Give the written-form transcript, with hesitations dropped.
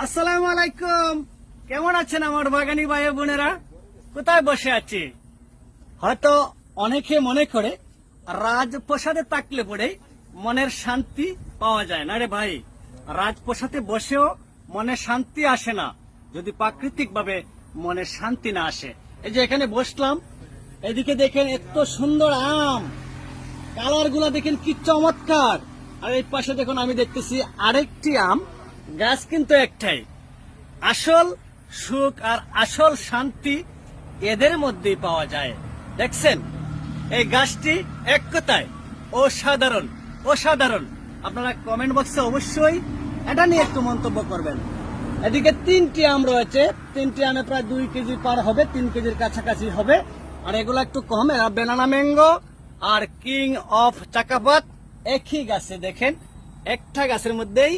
আসসালামু আলাইকুম। কেমন আছেন আমার বাগানি ভাই বোনেরা? কোথায় বসে আছি? হয়তো অনেকে মনে করে রাজপ্রাসাদে থাকলে পরে মনের শান্তি পাওয়া যায় না। রে ভাই, রাজপ্রাসাদে বসেও মনে শান্তি আসে না যদি প্রাকৃতিক ভাবে মনে শান্তি না আসে। এই যে এখানে বসলাম, এদিকে দেখেন এত সুন্দর আম, কালার গুলা দেখেন কি চমৎকার। আর এই পাশে দেখুন আমি দেখতেছি আরেকটি আম গাছ, কিন্তু একটাই। আসল সুখ আর আসল শান্তি এদের মধ্যেই পাওয়া যায়। দেখছেন এই গাছটি এক কথায় অসাধারণ অসাধারণ। আপনারা কমেন্ট বক্সে অবশ্যই এটা নিয়ে একটু মন্তব্য করবেন। এদিকে 3টি আম রয়েছে, 3টি আমে প্রায় 2 কেজি পার হবে, 3 কেজির কাছাকাছি হবে। আর এগুলো একটু কম, বেনানা ম্যাঙ্গো আর কিং অফ চাকাপাত একই গাছে। দেখেন একটা গাছের মধ্যেই